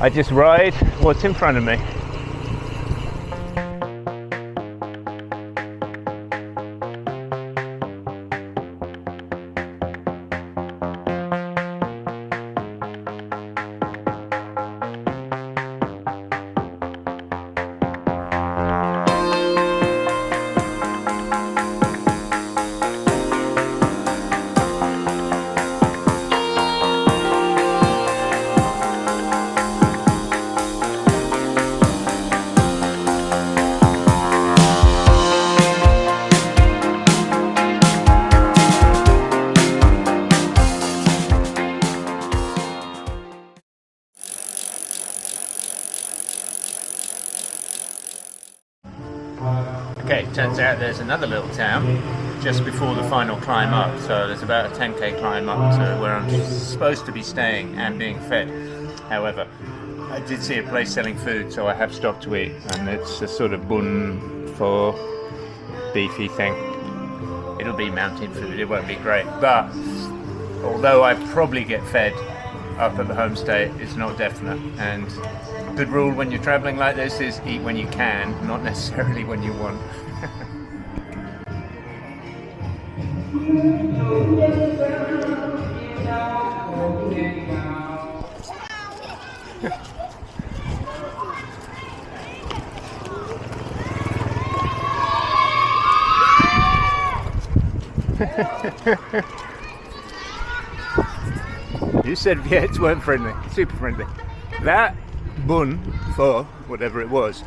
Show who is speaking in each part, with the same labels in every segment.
Speaker 1: I just ride what's in front of me. Okay, turns out there's another little town just before the final climb up, so there's about a 10k climb up to where I'm supposed to be staying and being fed. However, I did see a place selling food, so I have stopped to eat, and it's a sort of bun for beefy thing. It'll be mountain food, it won't be great, but although I probably get fed up at the homestay, it's not definite. And good rule when you're traveling like this is eat when you can, not necessarily when you want. You said Viets weren't friendly, super friendly. That bun for whatever it was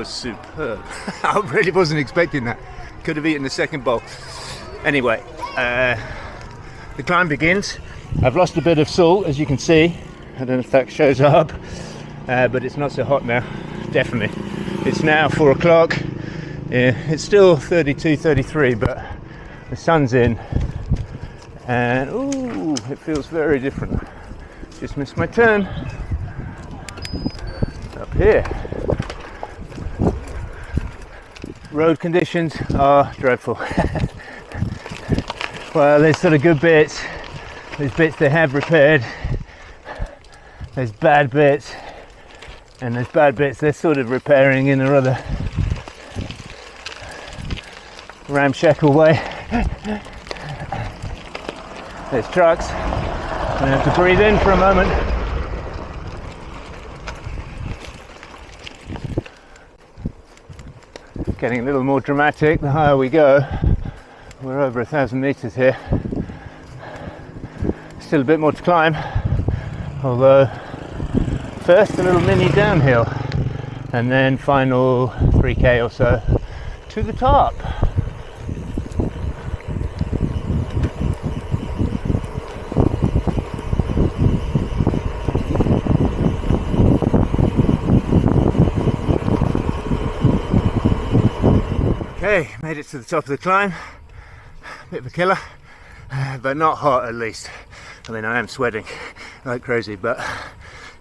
Speaker 1: superb. I really wasn't expecting that. Could have eaten the second bowl. Anyway, the climb begins. I've lost a bit of salt, as you can see. I don't know if that shows up, but it's not so hot now, definitely. It's now 4 o'clock. Yeah, it's still 32, 33, but the sun's in, and ooh, it feels very different. Just missed my turn. Up here. Road conditions are dreadful. Well, there's sort of good bits. There's bits they have repaired. There's bad bits. And there's bad bits they're sort of repairing in a rather ramshackle way. There's trucks. I'm going to have to breathe in for a moment. Getting a little more dramatic the higher we go. We're over 1,000 meters here. Still a bit more to climb, although first a little mini downhill and then final 3k or so to the top. Okay, made it to the top of the climb. Bit of a killer, but not hot at least. I mean, I am sweating like crazy, but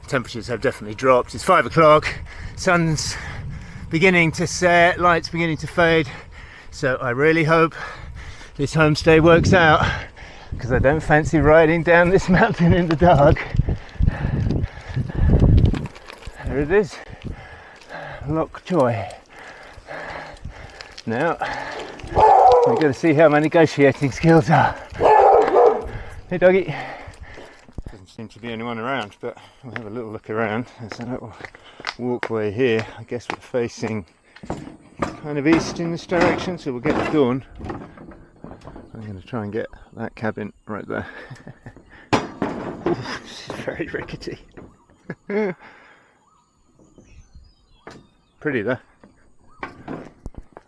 Speaker 1: temperatures have definitely dropped. It's 5 o'clock, sun's beginning to set, lights beginning to fade. So I really hope this homestay works out, because I don't fancy riding down this mountain in the dark. There it is, Lockjoy. Now, we've got to see how my negotiating skills are. Hey doggy. Doesn't seem to be anyone around, but we'll have a little look around. There's a little walkway here. I guess we're facing kind of east in this direction, so we'll get the dawn. I'm going to try and get that cabin right there. Ooh, this is very rickety. Pretty though.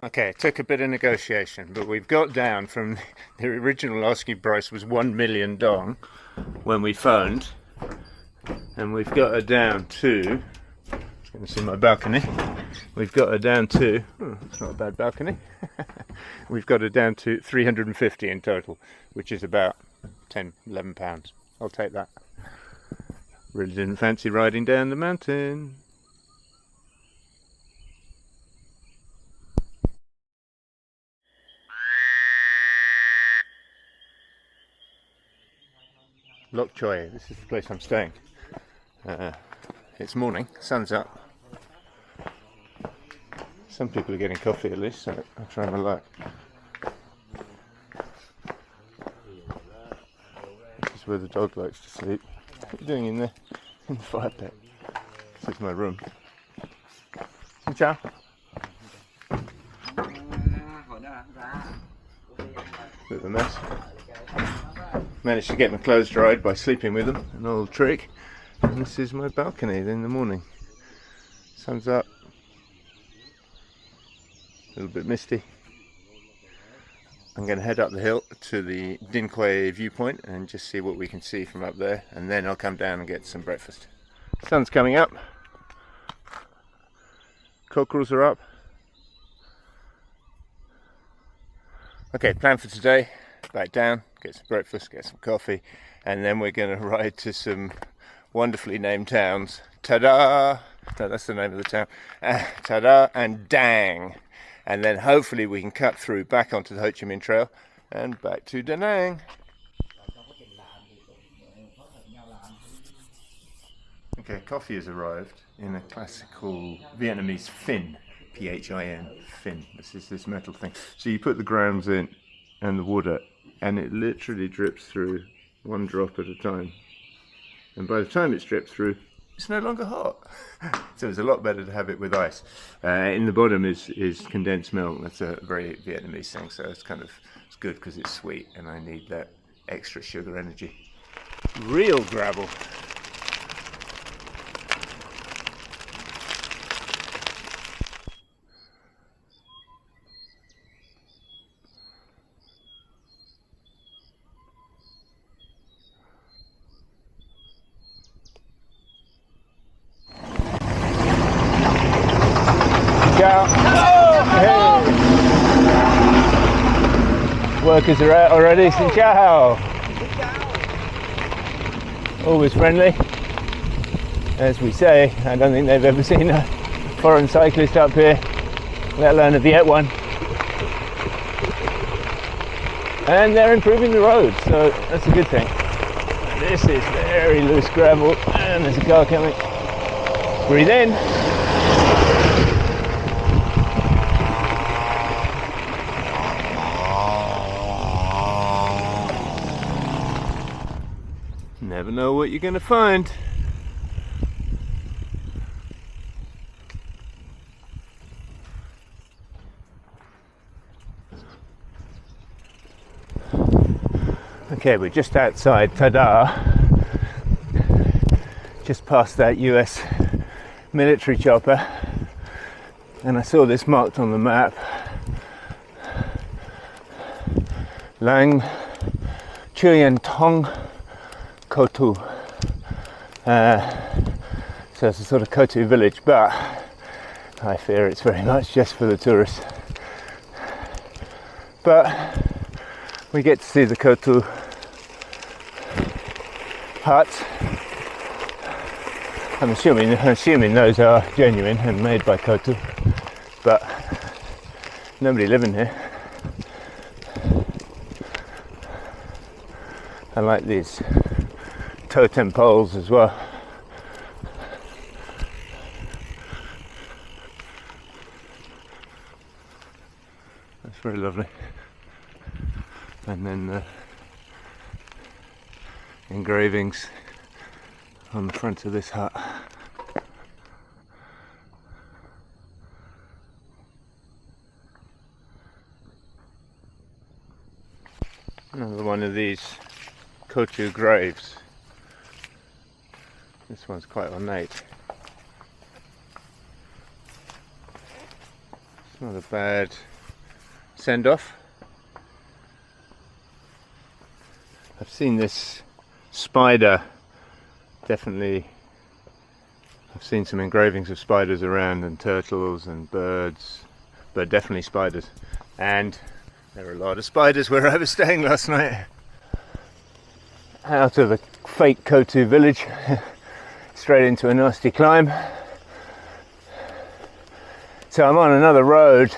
Speaker 1: Okay, it took a bit of negotiation, but we've got down from the original asking price was 1 million dong when we phoned, and we've got her down to, it's going to see my balcony, we've got her down to, oh, it's not a bad balcony, we've got her down to 350 in total, which is about 10-11 pounds. I'll take that. Really didn't fancy riding down the mountain. Lockjoy, this is the place I'm staying. It's morning, sun's up. Some people are getting coffee at least, so I'll try my luck. This is where the dog likes to sleep. What are you doing in there? In the fire pit. This is my room. Ciao. Bit of a mess. Managed to get my clothes dried by sleeping with them, an old trick. And this is my balcony in the morning. Sun's up. A little bit misty. I'm going to head up the hill to the Dinquay viewpoint and just see what we can see from up there, and then I'll come down and get some breakfast. Sun's coming up. Cockerels are up. Okay, plan for today, back down, get some breakfast, get some coffee, and then we're going to ride to some wonderfully named towns. Ta-da! No, that's the name of the town. Ta-da and Dang. And then hopefully we can cut through back onto the Ho Chi Minh Trail and back to Da Nang. Okay, coffee has arrived in a classical Vietnamese fin, P-H-I-N, fin. This is this metal thing. So you put the grounds in and the water, and it literally drips through one drop at a time. And by the time it's dripped through, it's no longer hot. So it's a lot better to have it with ice. In the bottom is condensed milk. That's a very Vietnamese thing, so it's good because it's sweet and I need that extra sugar energy. Real gravel. Hey. Workers are out already. Xin chào. Always friendly. As we say, I don't think they've ever seen a foreign cyclist up here, let alone a Viet one. And they're improving the road, so that's a good thing. This is very loose gravel, and there's a car coming. Breathe in. Never know what you're going to find. Okay, we're just outside Ta-Da, just past that US military chopper, and I saw this marked on the map, Lang Chuyen Tong Kotu. So it's a sort of Kotu village, but I fear it's very much just for the tourists. But we get to see the Kotu huts. I'm assuming those are genuine and made by Kotu, but nobody living here. I like these totem poles as well. That's very lovely. And then the engravings on the front of this hut. Another one of these Kotu graves. This one's quite ornate. It's not a bad send-off. I've seen this spider, definitely. I've seen some engravings of spiders around, and turtles and birds, but definitely spiders. And there were a lot of spiders where I was staying last night. Out of the fake Kotu village, straight into a nasty climb. So I'm on another road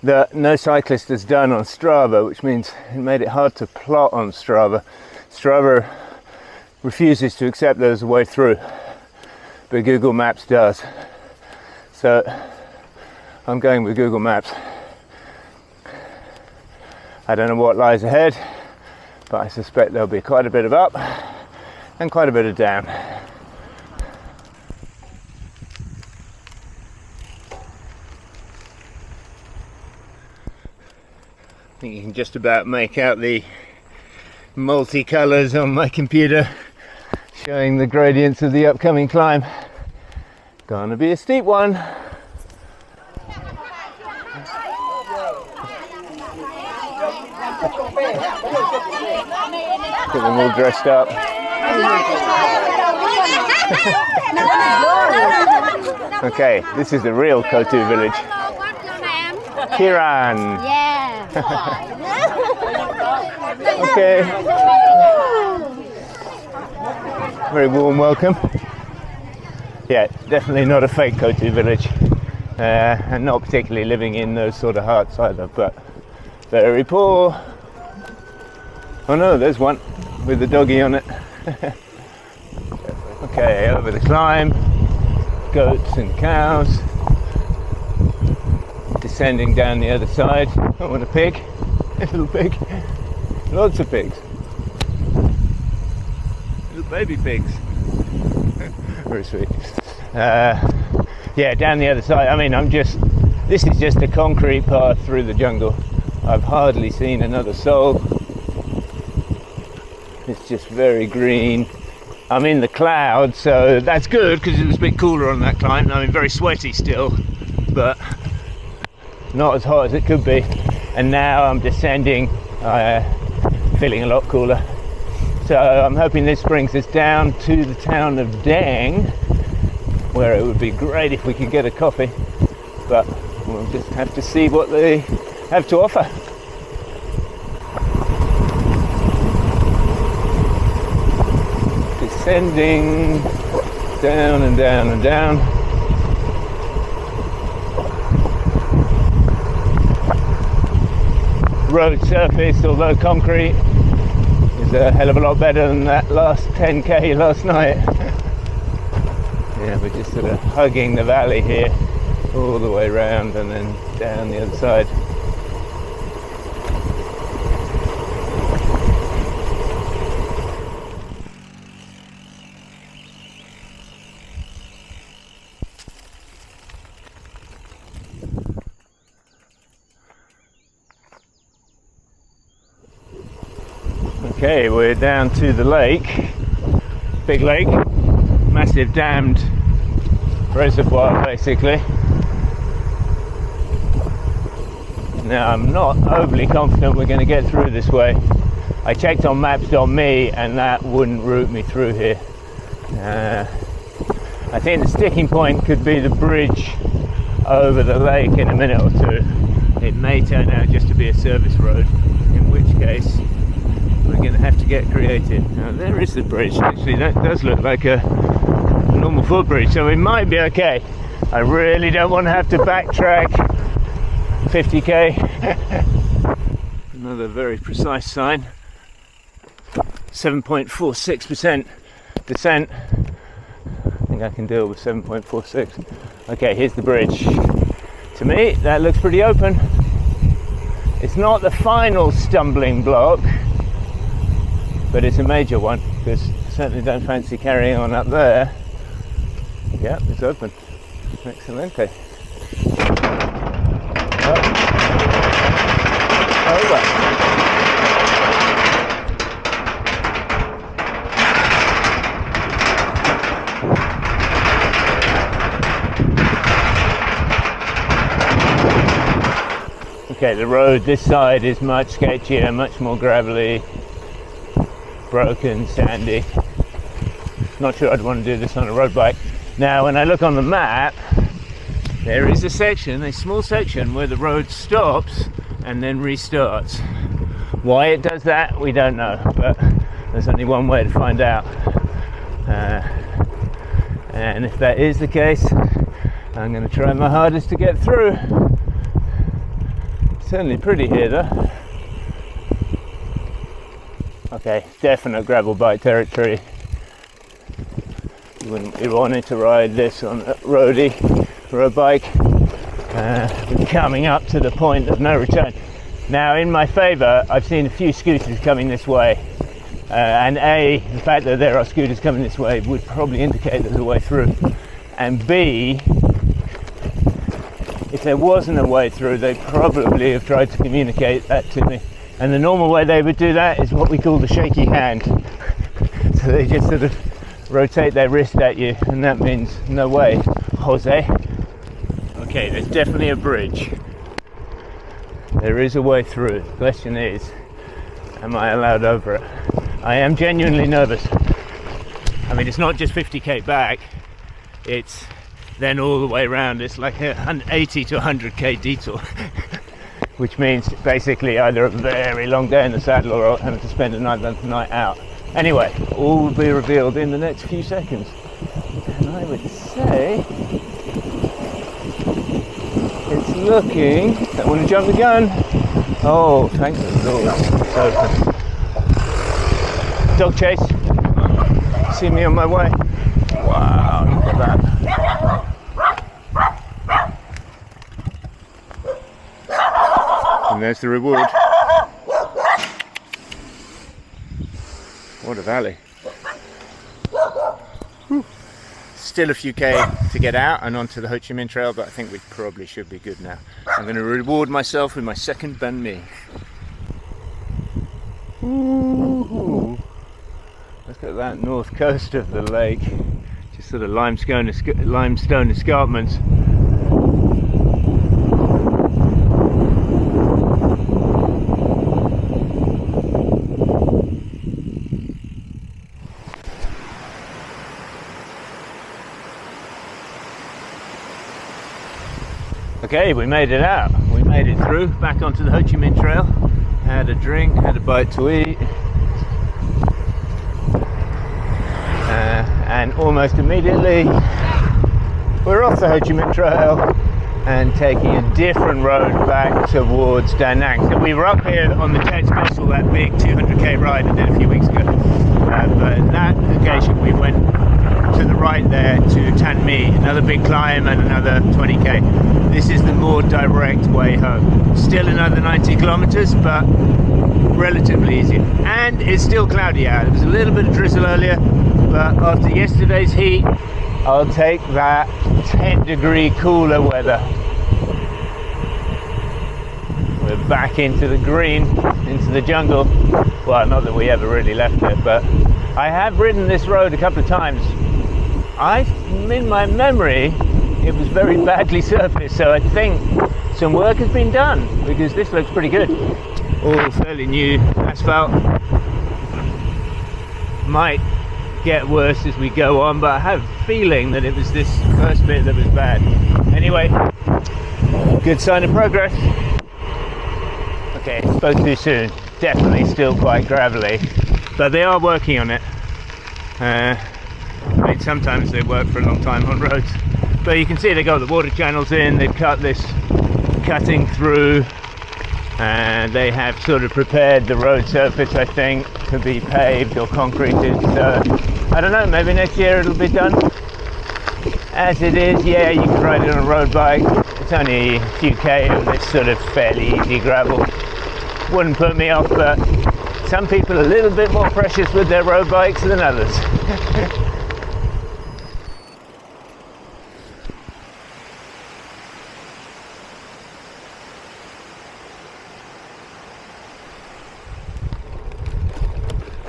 Speaker 1: that no cyclist has done on Strava, which means it made it hard to plot on Strava. Strava refuses to accept there's a way through. but Google Maps does. So I'm going with Google Maps. I don't know what lies ahead, but I suspect there'll be quite a bit of up and quite a bit of down. I think you can just about make out the multicolours on my computer showing the gradients of the upcoming climb. Gonna be a steep one. Get them all dressed up. Okay, this is the real Kotu village. Kiran.
Speaker 2: Yeah.
Speaker 1: Okay. Very warm welcome. Yeah, definitely not a fake Kotu village. And not particularly living in those sort of huts either, but very poor. Oh no, there's one with the doggy on it. Okay, over the climb. Goats and cows. Descending down the other side. Oh, what a pig. A little pig. Lots of pigs. Little baby pigs. Very sweet. Yeah, down the other side. I mean, this is just a concrete path through the jungle. I've hardly seen another soul. It's just very green. I'm in the clouds, so that's good because it was a bit cooler on that climb. I mean, very sweaty still, but not as hot as it could be. And now I'm descending, feeling a lot cooler. So I'm hoping this brings us down to the town of Dang, where it would be great if we could get a coffee, but we'll just have to see what they have to offer. Descending down and down and down. Road surface, although concrete, is a hell of a lot better than that last 10k last night. Yeah, we're just sort of hugging the valley here all the way around and then down the other side. Okay, we're down to the lake, big lake, massive dammed reservoir basically. Now I'm not overly confident we're going to get through this way. I checked on maps.me and that wouldn't route me through here. I think the sticking point could be the bridge over the lake in a minute or two. It may turn out just to be a service road, in which case we're going to have to get creative. Now there is the bridge, actually that does look like a normal footbridge, so we might be okay. I really don't want to have to backtrack 50k. Another very precise sign. 7.46% descent. I think I can deal with 7.46. Okay, here's the bridge. To me, that looks pretty open. It's not the final stumbling block, but it's a major one, because I certainly don't fancy carrying on up there. Yeah, it's open. Excelente. Over. Okay, the road this side is much sketchier, much more gravelly, broken, sandy. Not sure I'd want to do this on a road bike. Now, when I look on the map, there is a section, a small section, where the road stops and then restarts. Why it does that, we don't know, but there's only one way to find out. And if that is the case, I'm going to try my hardest to get through. Certainly pretty here though. Okay, definite gravel bike territory. You wouldn't be wanting to ride this on a road bike. We're coming up to the point of no return. Now, in my favour, I've seen a few scooters coming this way, and A, the fact that there are scooters coming this way would probably indicate there's a way through, and B, if there wasn't a way through, they probably have tried to communicate that to me. And the normal way they would do that is what we call the shaky hand. So they just sort of rotate their wrist at you, and that means no way, Jose. Okay, there's definitely a bridge. There is a way through. The question is, am I allowed over it? I am genuinely nervous. I mean, it's not just 50k back, it's then all the way around. It's like an 80 to 100k detour. Which means basically either a very long day in the saddle or having to spend another night out. Anyway, all will be revealed in the next few seconds. And I would say it's looking... Don't want to jump the gun. Oh, thank the Lord. It's open. Dog chase. See me on my way. Wow, look at that. And there's the reward. What a valley. Whew. Still a few K to get out and onto the Ho Chi Minh Trail, but I think we probably should be good now. I'm going to reward myself with my second banh mi. Ooh. Look at that north coast of the lake. Just sort of limestone escarpments. Okay, we made it out. We made it through, back onto the Ho Chi Minh Trail. Had a drink, had a bite to eat. And almost immediately, we're off the Ho Chi Minh Trail and taking a different road back towards Da Nang. So we were up here on the Tet Special, that big 200k ride I did a few weeks ago. But on that occasion, we went to the right there to Tan Mi, another big climb and another 20k. This is the more direct way home. Still another 90 kilometers, but relatively easy. And it's still cloudy out. There was a little bit of drizzle earlier, but after yesterday's heat, I'll take that 10-degree cooler weather. We're back into the green, into the jungle. Well, not that we ever really left it, but I have ridden this road a couple of times. In my memory, it was very badly surfaced, so I think some work has been done, because this looks pretty good. All fairly new asphalt. Might get worse as we go on, but I have a feeling that it was this first bit that was bad. Anyway, good sign of progress. Okay, spoke too soon. Definitely still quite gravelly, but they are working on it. I mean, sometimes they work for a long time on roads, but you can see they got the water channels in, they've cut this cutting through, and they have sort of prepared the road surface, I think, to be paved or concreted. So I don't know, maybe next year it'll be done. As it is, yeah, you can ride it on a road bike. It's only a few K of this sort of fairly easy gravel. Wouldn't put me off, but some people are a little bit more precious with their road bikes than others.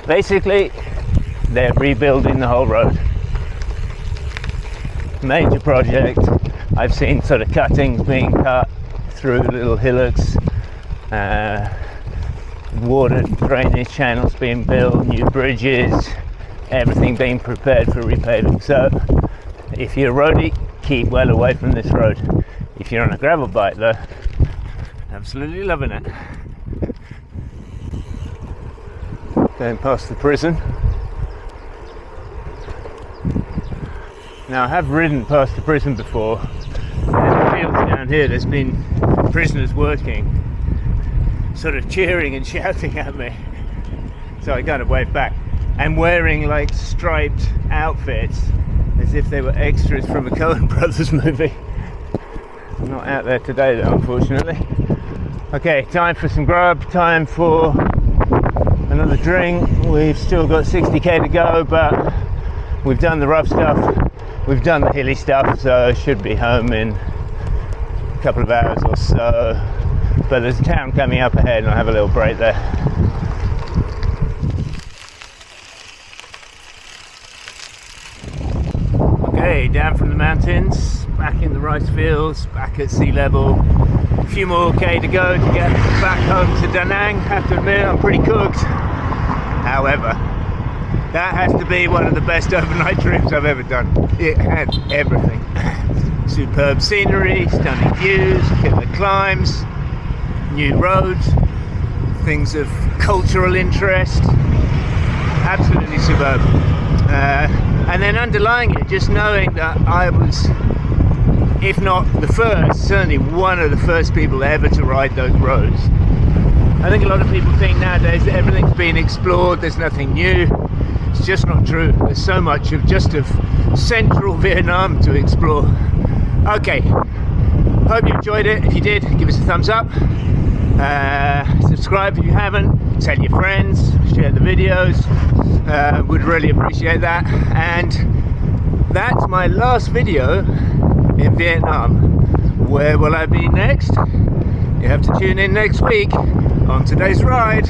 Speaker 1: Basically, they're rebuilding the whole road. Major project. I've seen sort of cuttings being cut through little hillocks, water drainage channels being built, new bridges, everything being prepared for repaving. So if you're a roadie, keep well away from this road. If you're on a gravel bike though, absolutely loving it. Going past the prison. Now I have ridden past the prison before, and in the fields down here there's been prisoners working, sort of cheering and shouting at me, so I kind of waved back, and wearing like striped outfits as if they were extras from a Coen Brothers movie. Not out there today though, unfortunately. Okay, time for some grub, time for another drink. We've still got 60k to go, but we've done the rough stuff, we've done the hilly stuff, so should be home in a couple of hours or so. But there's a town coming up ahead and I'll have a little break there. Okay, down from the mountains, back in the rice fields, back at sea level. A few more K to go to get back home to Da Nang. Have to admit, I'm pretty cooked. However, that has to be one of the best overnight trips I've ever done. It had everything. Superb scenery, stunning views, killer climbs, new roads, things of cultural interest. Absolutely superb. And then underlying it, just knowing that I was, if not the first, certainly one of the first people ever to ride those roads. I think a lot of people think nowadays that everything's been explored, there's nothing new. It's just not true. There's so much of central Vietnam to explore. Okay, hope you enjoyed it. If you did, give us a thumbs up. Subscribe if you haven't. Tell your friends, share the videos. Would really appreciate that. And that's my last video in Vietnam. Where will I be next? You have to tune in next week on today's ride.